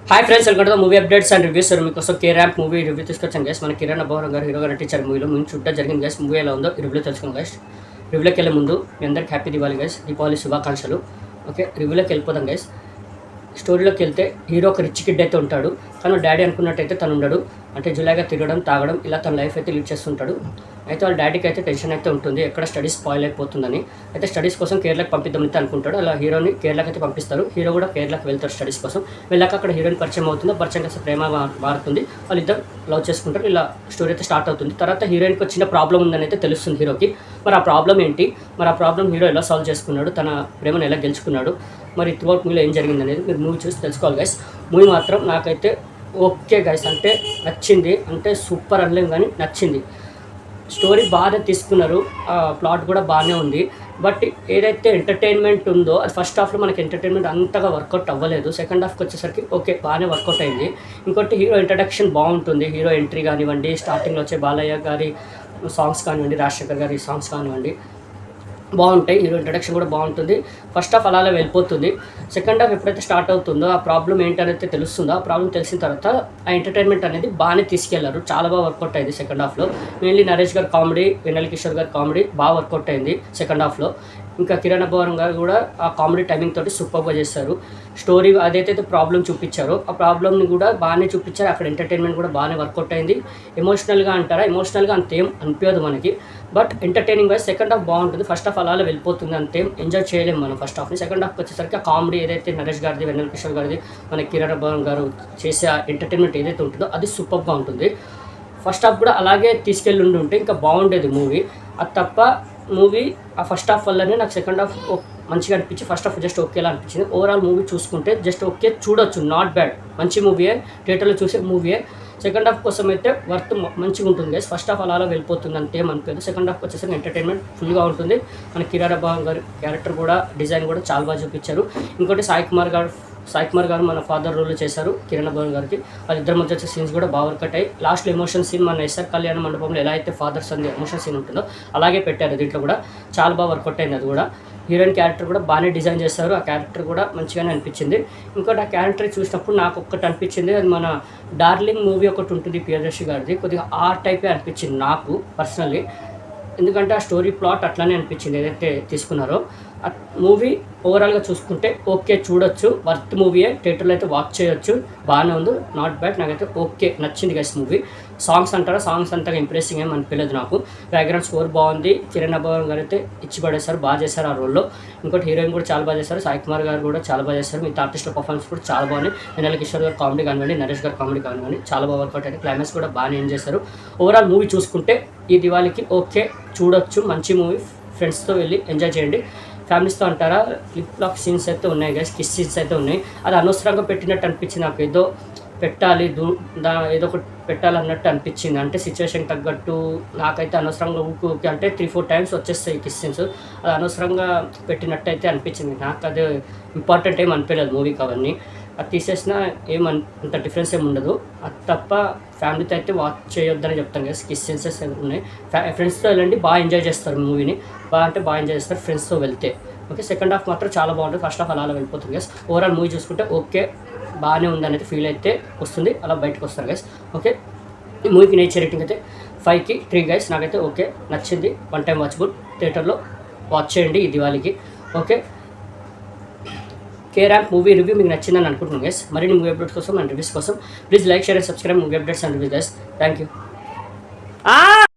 Hi friends, welcome to movie updates and reviews. మీకోసం కే Ramp movie review తీసుకొచ్చాను guys. మన కిరణ్ అబ్బవరం గారు హీరోగా నటించారు మూవీలో. ముందు చుట్టూ జరిగింది గైస్. మూవీ ఎలా ఉందో రివ్యూలో తెలుసుకుందాం గైస్. రివ్యూలోకి వెళ్ళే ముందు మీ అందరికి హ్యాపీ దివాళీ గైస్, దీపావళి శుభాకాంక్షలు. ఓకే, రివ్యూలోకి వెళ్ళిపోదాం గైస్. స్టోరీలోకి వెళ్తే హీరో ఒక రిచ్ కిడ్ అయితే ఉంటాడు. తను డాడీ అనుకున్నట్టయితే తను ఉండడు. అంటే జులాయిగా తిరగడం, తాగడం, ఇలా తన లైఫ్ అయితే లీడ్ చేస్తుంటాడు. అయితే వాళ్ళ డాడీకి అయితే టెన్షన్ అయితే ఉంటుంది, ఎక్కడ స్టడీస్ స్పాయిల్ అయిపోతుందని. అయితే స్టడీస్ కోసం కేరళకి పంపిద్దామని అనుకుంటాడు. అలా హీరోని కేరళకి అయితే పంపిస్తారు. హీరో కూడా కేరళకి వెళ్తారు స్టడీస్ కోసం. వెళ్ళాక అక్కడ హీరోయిన్ పరిచయం అవుతుంది. పరిచయం కాస్త ప్రేమ మారుతుంది. వాళ్ళిద్దరు లవ్ చేసుకుంటారు. ఇలా స్టోరీ అయితే స్టార్ట్ అవుతుంది. తర్వాత హీరోయిన్కి వచ్చిన ప్రాబ్లం ఉందని అయితే తెలుస్తుంది హీరోకి. మరి ఆ ప్రాబ్లం ఏంటి, మరి ఆ ప్రాబ్లం హీరో ఎలా సాల్వ్ చేసుకున్నాడు, తన ప్రేమను ఎలా గెలుచుకున్నాడు, మరి త్రూఅవుట్ మూవీలో ఏం జరిగింది అనేది మీరు మూవీ చూసి తెలుసుకోవాలి గైస్. మూవీ మాత్రం నాకైతే ఓకే గైస్, అంటే నచ్చింది. అంటే సూపర్ అనలేం కానీ నచ్చింది. స్టోరీ బాగానే తీసుకున్నారు, ప్లాట్ కూడా బాగానే ఉంది. బట్ ఏదైతే ఎంటర్టైన్మెంట్ ఉందో అది ఫస్ట్ హాఫ్లో మనకి ఎంటర్టైన్మెంట్ అంతగా వర్కౌట్ అవ్వలేదు. సెకండ్ హాఫ్కి వచ్చేసరికి ఓకే బాగానే వర్కౌట్ అయింది. ఇంకోటి హీరో ఇంట్రడక్షన్ బాగుంటుంది. హీరో ఎంట్రీ కానివ్వండి, స్టార్టింగ్లో వచ్చే బాలయ్య గారి సాంగ్స్ కానివ్వండి, రాజశేఖర్ గారి సాంగ్స్ కానివ్వండి బాగుంటాయి. హీరో ఇంట్రడక్షన్ కూడా బాగుంటుంది. ఫస్ట్ హాఫ్ అలా వెళ్ళిపోతుంది. సెకండ్ హాఫ్ ఎప్పుడైతే స్టార్ట్ అవుతుందో ఆ ప్రాబ్లం ఏంటనేది తెలుస్తుందో, ఆ ప్రాబ్లం తెలిసిన తర్వాత ఆ ఎంటర్టైన్మెంట్ అనేది బాగానే తీసుకెళ్లారు. చాలా బాగా వర్కౌట్ అయింది సెకండ్ హాఫ్లో. మెయిన్లీ నరేష్ గారి కామెడీ, వెన్నెల కిషోర్ గారి కామెడీ బాగా వర్కౌట్ అయింది సెకండ్ హాఫ్లో. ఇంకా కిరణ్ అబ్బవరం గారు కూడా ఆ కామెడీ టైమింగ్ తోటి సూపర్గా చేస్తారు. స్టోరీ అదైతే ప్రాబ్లం చూపించారో ఆ ప్రాబ్లమ్ని కూడా బాగానే చూపించారు. అక్కడ ఎంటర్టైన్మెంట్ కూడా బాగానే వర్కౌట్ అయింది. ఎమోషనల్గా అంటారా, ఎమోషనల్గా అంతేం అనిపించదు మనకి. But entertaining wise second half బాగుంటుంది. ఫస్ట్ హాఫ్ అలా వెళ్ళిపోతుంది, అంతేం ఎంజాయ్ చేయలేము మనం ఫస్ట్ హాఫ్ని. సెకండ్ హాఫ్కి వచ్చేసరికి ఆ కామెడీ ఏదైతే నరేష్ గారిది, వెన్నెల కిషోర్ గారిది, మన కిరణ్ అబ్బవరం గారు చేసే ఎంటర్టైన్మెంట్ ఏదైతే ఉంటుందో అది సూపర్గా ఉంటుంది. ఫస్ట్ హాఫ్ కూడా అలాగే తీసుకెళ్ళి ఉంటే ఇంకా బాగుండేది మూవీ. అది తప్ప మూవీ ఆ ఫస్ట్ హాఫ్ వల్లనే నాకు సెకండ్ హాఫ్ మంచిగా అనిపించి ఫస్ట్ హాఫ్ జస్ట్ ఓకేలా అనిపించింది. ఓవరాల్ మూవీ చూసుకుంటే జస్ట్ ఓకే, చూడొచ్చు, నాట్ బ్యాడ్, మంచి మూవీయే, థియేటర్లో చూసే మూవీయే. సెకండ్ హాఫ్ కోసం అయితే వర్త్ మంచిగా ఉంటుంది గైస్. ఫస్ట్ హాఫ్ అలా వెళ్ళిపోతుంది అంటే ఏమనిపించదు. సెకండ్ హాఫ్ వచ్చేసరికి ఎంటర్టైన్మెంట్ ఫుల్గా ఉంటుంది. మన కిరణ్ అబ్బవరం గారి క్యారెక్టర్ కూడా, డిజైన్ కూడా చాలా బాగా చూపించారు. ఇంకోటి సాయి కుమార్ గారు మన ఫాదర్ రోల్ చేశారు కిరణ్ అబ్బవరం గారికి. వాళ్ళిద్దరి మధ్య వచ్చే సీన్స్ కూడా బాగా వర్కౌట్ అయ్యి లాస్ట్లో ఎమోషన్ సీన్ మన ఎస్ఆర్ కళ్యాణ మండపంలో ఎలా అయితే ఫాదర్స్ అంది ఎమోషన్ సీన్ ఉంటుందో అలాగే పెట్టారు. దీంట్లో కూడా చాలా బాగా వర్కౌట్ అయింది. అది కూడా హీరోయిన్ క్యారెక్టర్ కూడా బాగానే డిజైన్ చేస్తారు. ఆ క్యారెక్టర్ కూడా మంచిగానే అనిపించింది. ఇంకోటి ఆ క్యారెక్టర్ చూసినప్పుడు నాకు ఒక్కటి అనిపించింది, అది మన డార్లింగ్ మూవీ ఒకటి ఉంటుంది ప్రియదర్శి గారిది, కొద్దిగా ఆ టైపే అనిపించింది నాకు పర్సనల్లీ. ఎందుకంటే ఆ స్టోరీ ప్లాట్ అట్లానే అనిపించింది ఏదైతే తీసుకున్నారో. ఆ మూవీ ఓవరాల్గా చూసుకుంటే ఓకే, చూడొచ్చు, వర్త్ మూవీయే, థియేటర్లో అయితే వాచ్ చేయొచ్చు, బాగానే ఉంది, నాట్ బ్యాడ్. నాకైతే ఓకే నచ్చింది గైస్ మూవీ. సాంగ్స్ అంటారా, సాంగ్స్ అంతగా ఇంప్రెసింగ్ ఏం అనిపించలేదు నాకు. బ్యాక్గ్రౌండ్ స్కోర్ బాగుంది. కిరణ్ అబ్బవరం గారు అయితే ఇచ్చి పడేస్తారు, బాగా చేశారు ఆ రోల్లో. ఇంకోటి హీరోయిన్ కూడా చాలా బాగా చేశారు. సాయి కుమార్ గారు కూడా చాలా బాగా చేశారు. మిగతా ఆర్టిస్టుల పర్ఫార్మెన్స్ కూడా చాలా బాగుంది. వెన్నెల కిషోర్ గారు కామెడీ కానివ్వండి, నరేష్ గారు కామెడీ కానివ్వండి చాలా బాగా వర్కౌట్ అయ్యింది. క్లైమాక్స్ కూడా బాగానే ఎంజాయ్ చేశారు. ఓవరాల్ మూవీ చూసుకుంటే ఈ దివాళీకి ఓకే, చూడొచ్చు, మంచి మూవీ. ఫ్రెండ్స్తో వెళ్ళి ఎంజాయ్ చేయండి. ఫ్యామిలీస్తో అంటారా, లిప్ లాక్ సీన్స్ అయితే ఉన్నాయి గైస్, కిస్ సీన్స్ అయితే ఉన్నాయి. అది అనవసరంగా పెట్టినట్టు అనిపించింది నాకు. ఏదో పెట్టాలి, ఏదో ఒకటి పెట్టాలన్నట్టు అనిపించింది. అంటే సిచ్యువేషన్ తగ్గట్టు నాకైతే అనవసరంగా ఊకే అంటే 3-4 టైమ్స్ వచ్చేస్తాయి కిస్ సీన్స్. అది అనవసరంగా పెట్టినట్టు అయితే అనిపించింది నాకు. అది ఇంపార్టెంట్ ఏం అనిపించలేదు మూవీకి. అవన్నీ అది తీసేసినా అంత డిఫరెన్స్ ఏమి ఉండదు. అది తప్ప ఫ్యామిలీతో అయితే వాచ్ చేయొద్దని చెప్తాను కదా. కిస్ సీన్సెస్ ఉన్నాయి. ఫ్రెండ్స్తో వెళ్ళండి, బాగా ఎంజాయ్ చేస్తారు మూవీని. బాగా ఎంజాయ్ చేస్తారు ఫ్రెండ్స్తో వెళ్తే. ఓకే, సెకండ్ హాఫ్ మాత్రం చాలా బాగుంటుంది. ఫస్ట్ హాఫ్ అలా వెళ్ళిపోతుంది గైస్. ఓవరాల్ మూవీ చూసుకుంటే ఓకే, బాగానే ఉంది అనేది ఫీల్ అయితే వస్తుంది. అలా బయటకు వస్తారు గైస్. ఓకే, ఈ మూవీకి నేచర్ రేటింగ్ అయితే 5కి 3 గైస్. నాకైతే ఓకే నచ్చింది. 1 టైం వాచబుల్, థియేటర్లో వాచ్ చేయండి ఈ దివాళీకి. Okay, K Ramp movie review మీకు నచ్చిందని అనుకుంటున్నాను గైస్. మరిన్ని మూవీ అప్డేట్స్ కోసం అండ్ రివ్యూస్ కోసం please like, share and subscribe movie updates and reviews guys. Thank you.